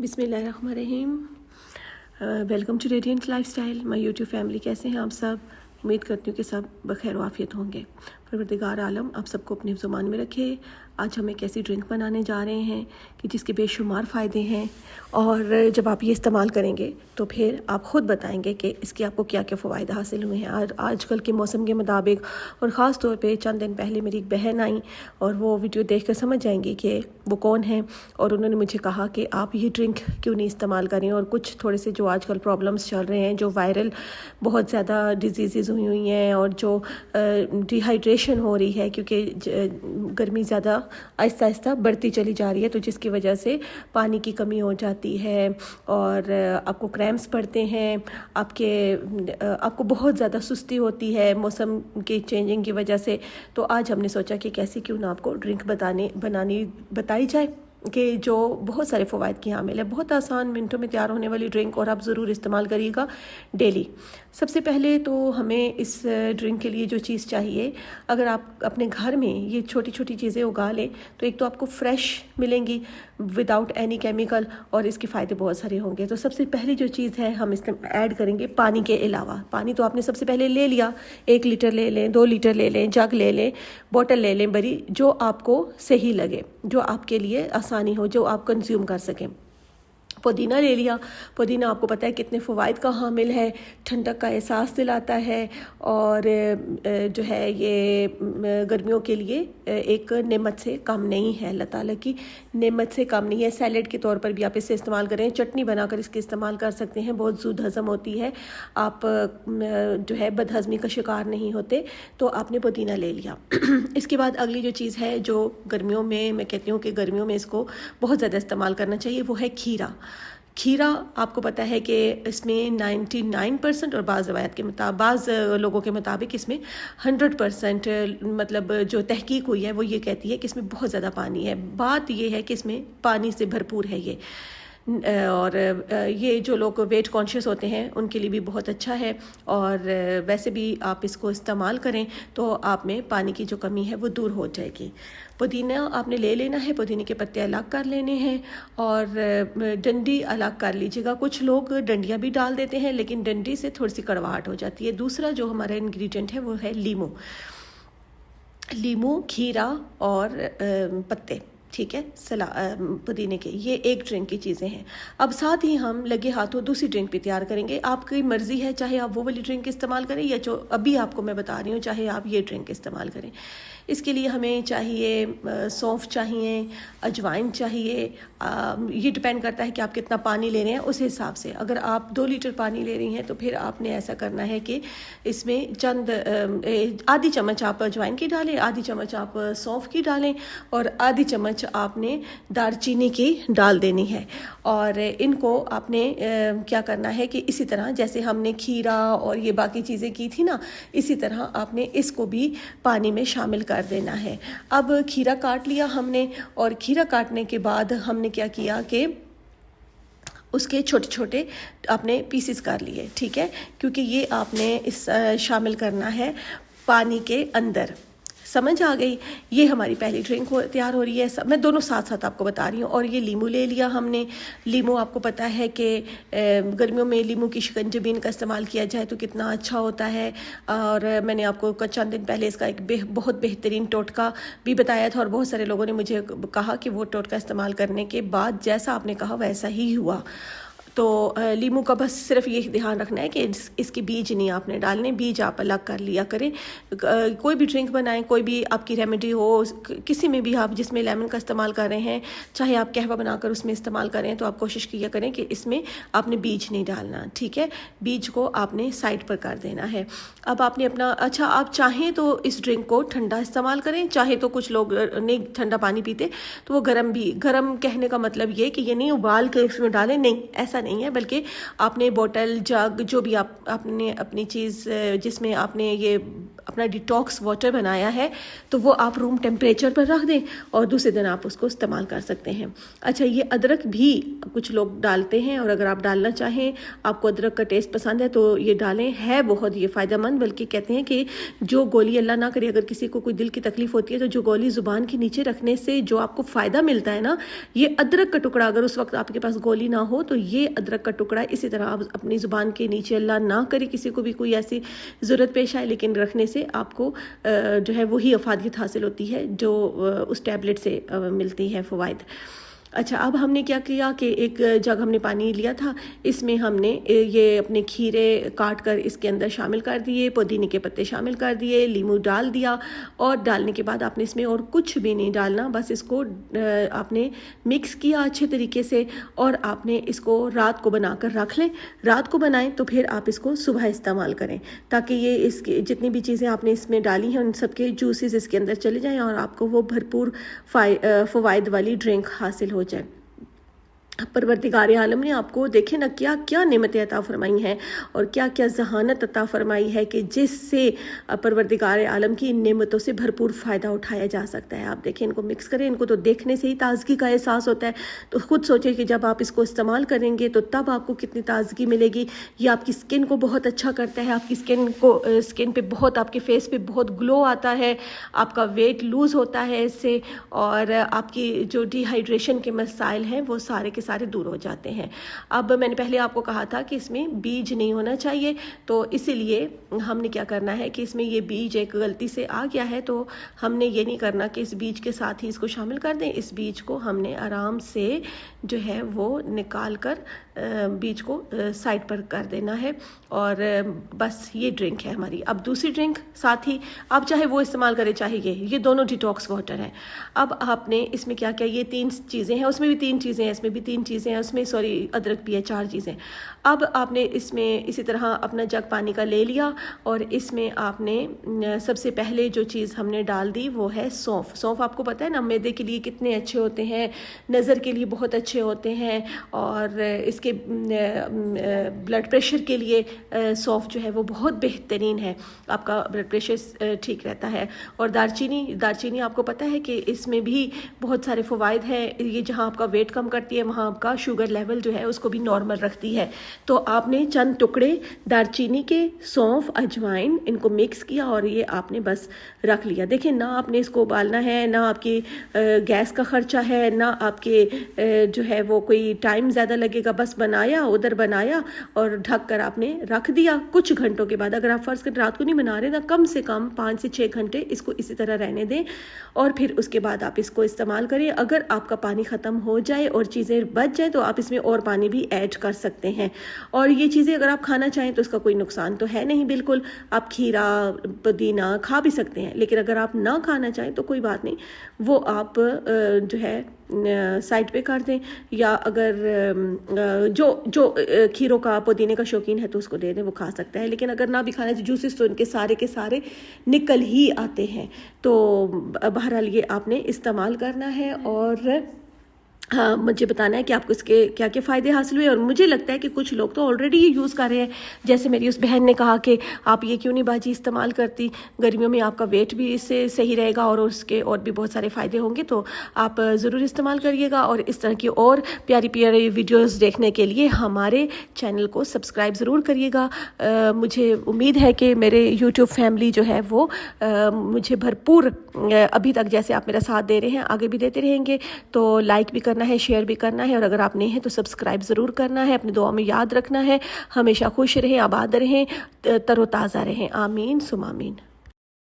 बिस्मिल्लाहिर्रहमानिर्रहीम। Welcome to radiant lifestyle. My YouTube family, कैसे हैं आप सब? उम्मीद करती हूँ कि सब बखैर वाफियत होंगे। परवरदिगार आलम आप सबको अपने ज़ुबान में रखे। आज हम एक ऐसी ड्रिंक बनाने जा रहे हैं कि जिसके बेशुमार फ़ायदे हैं, और जब आप ये इस्तेमाल करेंगे तो फिर आप ख़ुद बताएंगे कि इसके आपको क्या क्या फ़वाइद हासिल हुए हैं आजकल के मौसम के मुताबिक। और ख़ास तौर पे चंद दिन पहले मेरी एक बहन आई और वो वीडियो देख कर समझ जाएंगी कि वो कौन है, और उन्होंने मुझे कहा कि आप ये ड्रिंक क्यों नहीं इस्तेमाल करें। और कुछ थोड़े से जो आजकल प्रॉब्लम्स चल रहे हैं, जो वायरल बहुत ज़्यादा डिजीज़ हुई हैं, और जो डिहाइड्रेशन हो रही है क्योंकि गर्मी ज़्यादा आहिस्ता आहिस्ता बढ़ती चली जा रही है, तो जिसकी वजह से पानी की कमी हो जाती है और आपको क्रैम्प्स पड़ते हैं, आपको बहुत ज़्यादा सुस्ती होती है मौसम के चेंजिंग की वजह से। तो आज हमने सोचा कि कैसे क्यों ना आपको ड्रिंक बनानी बताई जाए कि जो बहुत सारे फ़वाइद की हामिल है। बहुत आसान, मिनटों में तैयार होने वाली ड्रिंक, और आप ज़रूर इस्तेमाल करिएगा डेली। सबसे पहले तो हमें इस ड्रिंक के लिए जो चीज़ चाहिए, अगर आप अपने घर में ये छोटी छोटी चीज़ें उगा लें तो एक तो आपको फ़्रेश मिलेंगी विदाउट एनी केमिकल, और इसके फ़ायदे बहुत सारे होंगे। तो सबसे पहली जो चीज़ है, हम इसमें ऐड करेंगे पानी के अलावा। पानी तो आपने सबसे पहले ले लिया, 1 लीटर ले लें, 2 लीटर ले लें, जग ले लें, बॉटल ले लें बड़ी, जो आपको सही लगे, जो आपके लिए आसानी हो, जो आप कंज्यूम कर सकें। पुदीना ले लिया। पुदीना आपको पता है कितने फ़वाइद का हामिल है, ठंडक का एहसास दिलाता है, और जो है ये गर्मियों के लिए एक नेमत से कम नहीं है, अल्लाह ताला की नेमत से कम नहीं है। सैलेड के तौर पर भी आप इसे इस्तेमाल करें, चटनी बनाकर इसके इस्तेमाल कर सकते हैं, बहुत ज़ूद हज़म होती है, आप जो है बदहज़मी का शिकार नहीं होते। तो आपने पुदीना ले लिया। इसके बाद अगली जो चीज़ है जो गर्मियों में, मैं कहती हूँ कि गर्मियों में इसको बहुत ज़्यादा इस्तेमाल करना चाहिए, वो है खीरा। खीरा आपको पता है कि इसमें 99% और बाज़ रवायत के मुताबिक, बाज़ लोगों के मुताबिक इसमें 100% मतलब जो तहकीक हुई है वो ये कहती है कि इसमें बहुत ज़्यादा पानी है। बात ये है कि इसमें पानी से भरपूर है ये, और ये जो लोग वेट कॉन्शियस होते हैं उनके लिए भी बहुत अच्छा है। और वैसे भी आप इसको इस्तेमाल करें तो आप में पानी की जो कमी है वो दूर हो जाएगी। पुदीना आपने ले लेना है, पुदीने के पत्ते अलग कर लेने हैं, और डंडी अलग कर लीजिएगा। कुछ लोग डंडियाँ भी डाल देते हैं, लेकिन डंडी से थोड़ी सी कड़वाहट हो जाती है। दूसरा जो हमारा इंग्रेडिएंट है वो है लीमू, खीरा और पत्ते, ठीक है, पुदीने के। ये एक ड्रिंक की चीज़ें हैं। अब साथ ही हम लगे हाथों दूसरी ड्रिंक भी तैयार करेंगे। आपकी मर्ज़ी है, चाहे आप वो वाली ड्रिंक इस्तेमाल करें या जो अभी आपको मैं बता रही हूँ, चाहे आप ये ड्रिंक इस्तेमाल करें। इसके लिए हमें चाहिए सौंफ चाहिए, अजवाइन चाहिए। ये डिपेंड करता है कि आप कितना पानी ले रहे हैं, उस हिसाब से। अगर आप 2 लीटर पानी ले रही हैं तो फिर आपने ऐसा करना है कि इसमें चंद आधी चम्मच आप अजवाइन की डालें, आधी चम्मच आप सौंफ की डालें, और आधी चम्मच आपने दालचीनी की डाल देनी है। और इनको आपने क्या करना है कि इसी तरह जैसे हमने खीरा और ये बाकी चीज़ें की थी ना, इसी तरह आपने इसको भी पानी में शामिल कर देना है। अब खीरा काट लिया हमने, और खीरा काटने के बाद हमने क्या किया कि उसके छोटे छोटे आपने पीसेस कर लिए, ठीक है, क्योंकि ये आपने इस शामिल करना है पानी के अंदर। समझ आ गई? ये हमारी पहली ड्रिंक तैयार हो रही है। मैं दोनों साथ साथ आपको बता रही हूँ। और ये लीमू ले लिया हमने। लीमू आपको पता है कि गर्मियों में लीमू की शिकंजबीन का इस्तेमाल किया जाए तो कितना अच्छा होता है। और मैंने आपको चंद दिन पहले इसका एक बहुत बेहतरीन टोटका भी बताया था, और बहुत सारे लोगों ने मुझे कहा कि वो टोटका इस्तेमाल करने के बाद जैसा आपने कहा वैसा ही हुआ। तो लीमू का बस सिर्फ ये ध्यान रखना है कि इसके बीज नहीं आपने डालने, बीज आप अलग कर लिया करें। कोई भी ड्रिंक बनाएं, कोई भी आपकी रेमेडी हो, किसी में भी आप जिसमें लेमन का इस्तेमाल कर रहे हैं, चाहे आप कहवा बनाकर उसमें इस्तेमाल करें, तो आप कोशिश किया करें कि इसमें आपने बीज नहीं डालना, ठीक है। बीज को आपने साइड पर कर देना है। अब आपने अपना, अच्छा आप चाहें तो इस ड्रिंक को ठंडा इस्तेमाल करें, चाहे तो कुछ लोग नहीं ठंडा पानी पीते तो वो गर्म कहने का मतलब ये कि ये नहीं उबाल के इसमें डालें, नहीं, ऐसा नहीं है, बल्कि आपने बोतल, जग, जो भी आपने अपनी चीज़ जिसमें आपने ये अपना डिटॉक्स वाटर बनाया है, तो वो आप रूम टेम्परेचर पर रख दें और दूसरे दिन आप उसको इस्तेमाल कर सकते हैं। अच्छा, ये अदरक भी कुछ लोग डालते हैं, और अगर आप डालना चाहें, आपको अदरक का टेस्ट पसंद है तो ये डालें, है बहुत ये फ़ायदेमंद। बल्कि कहते हैं कि जो गोली, अल्लाह ना करे अगर किसी को कोई दिल की तकलीफ़ होती है, तो जो गोली ज़ुबान के नीचे रखने से जो आपको फ़ायदा मिलता है ना, ये अदरक का टुकड़ा, अगर उस वक्त आपके पास गोली ना हो तो ये अदरक का टुकड़ा इसी तरह आप अपनी ज़ुबान के नीचे, अल्लाह ना करे किसी को भी कोई ऐसी ज़रूरत पेश आए, लेकिन रखने से आपको जो है वही अफादियत हासिल होती है जो उस टैबलेट से मिलती है फ़वाइद। अच्छा, अब हमने क्या किया कि एक जग हमने पानी लिया था, इसमें हमने ये अपने खीरे काट कर इसके अंदर शामिल कर दिए, पुदीने के पत्ते शामिल कर दिए, लीमू डाल दिया, और डालने के बाद आपने इसमें और कुछ भी नहीं डालना, बस इसको आपने मिक्स किया अच्छे तरीके से, और आपने इसको रात को बना कर रख लें। रात को बनाएं तो फिर आप इसको सुबह इस्तेमाल करें, ताकि ये इसकी जितनी भी चीज़ें आपने इसमें डाली हैं उन सबके जूसेस इसके अंदर चले जाएँ और आपको वो भरपूर फ़वाइद वाली ड्रिंक हासिल हो जाए। परवरदिगार आलम ने आपको देखे ना क्या क्या नेमतें अता फरमाई हैं और क्या क्या जहानत अता फरमाई है कि जिससे परवरदिगार आलम की इन नेमतों से भरपूर फ़ायदा उठाया जा सकता है। आप देखें, इनको मिक्स करें, इनको तो देखने से ही ताज़गी का एहसास होता है, तो खुद सोचें कि जब आप इसको इस्तेमाल करेंगे तो तब आपको कितनी ताज़गी मिलेगी। ये आपकी स्किन को बहुत अच्छा करता है, आपकी स्किन पे बहुत, आपके फेस पे बहुत ग्लो आता है, आपका वेट लूज़ होता है इससे, और आपकी जो डिहाइड्रेशन के मसाइल हैं वो सारे के सारे दूर हो जाते हैं। अब मैंने पहले आपको कहा था कि इसमें बीज नहीं होना चाहिए, तो इसीलिए हमने क्या करना है कि इसमें ये बीज एक गलती से आ गया है, तो हमने ये नहीं करना कि इस बीज के साथ ही इसको शामिल कर दें। इस बीज को हमने आराम से जो है वो निकाल कर बीज को साइड पर कर देना है, और बस ये ड्रिंक है हमारी। अब दूसरी ड्रिंक साथ ही आप चाहे वो इस्तेमाल करें, चाहे ये दोनों डिटॉक्स वाटर हैं। अब आपने इसमें क्या क्या, ये 3 चीज़ें हैं, उसमें भी 3 चीज़ें हैं, इसमें भी 3 चीज़ें हैं, उसमें अदरक भी है, 4 चीज़ें। अब आपने इसमें इसी तरह अपना जग पानी का ले लिया, और इसमें आपने सबसे पहले जो चीज़ हमने डाल दी वो है सौंफ। सौंफ आपको पता है ना, मैदे के लिए कितने अच्छे होते हैं, नज़र के लिए बहुत अच्छे होते हैं, और इसके ब्लड प्रेशर के लिए सौंफ जो है वो बहुत बेहतरीन है, आपका ब्लड प्रेशर ठीक रहता है। और दालचीनी आपको पता है कि इसमें भी बहुत सारे फ़वाइद हैं, ये जहाँ आपका वेट कम करती है वहाँ आपका शुगर लेवल जो है उसको भी नॉर्मल रखती है। तो आपने चंद टुकड़े दालचीनी के, सौंफ, अजवाइन, इनको मिक्स किया और ये आपने बस रख लिया। देखिए, ना आपने इसको उबालना है, ना आपकी गैस का ख़र्चा है, ना आपके जो है वो कोई टाइम ज़्यादा लगेगा, बस बनाया, उधर बनाया और ढक कर आपने रख दिया। कुछ घंटों के बाद, अगर आप फ़र्ज़ कर रात को नहीं बना रहे ना, कम से कम 5 से 6 घंटे इसको इसी तरह रहने दें, और फिर उसके बाद आप इसको इस्तेमाल करें। अगर आपका पानी ख़त्म हो जाए और चीज़ें बच जाए तो आप इसमें और पानी भी ऐड कर सकते हैं। और ये चीज़ें अगर आप खाना चाहें तो इसका कोई नुकसान तो है नहीं, बिल्कुल आप खीरा, पुदीना खा भी सकते हैं, लेकिन अगर आप ना खाना चाहें तो कोई बात नहीं, वो आप जो है साइड पे कर दें, या अगर जो खीरों का, पुदीने का शौकीन है तो उसको दे दें, वो खा सकता है। लेकिन अगर ना भी खाना, जूसेस तो इनके सारे के सारे निकल ही आते हैं, तो बहरहाल ये आपने इस्तेमाल करना है। और हाँ, मुझे बताना है कि आपको इसके क्या क्या फ़ायदे हासिल हुए। और मुझे लगता है कि कुछ लोग तो ऑलरेडी ये यूज़ कर रहे हैं, जैसे मेरी उस बहन ने कहा कि आप ये क्यों नहीं बाजी इस्तेमाल करती, गर्मियों में आपका वेट भी इससे सही रहेगा और उसके और भी बहुत सारे फ़ायदे होंगे, तो आप ज़रूर इस्तेमाल करिएगा। और इस तरह की और प्यारी प्यारी वीडियोज़ देखने के लिए हमारे चैनल को सब्सक्राइब ज़रूर करिएगा। मुझे उम्मीद है कि मेरे यूट्यूब फैमिली जो है वो मुझे भरपूर अभी तक जैसे आप मेरा साथ दे रहे हैं आगे भी देते रहेंगे। तो लाइक भी करना है, शेयर भी करना है, और अगर आप नए हैं तो सब्सक्राइब ज़रूर करना है। अपनी दुआ में याद रखना है, हमेशा खुश रहें, आबाद रहें, तरोताज़ा रहें। आमीन सुम आमीन।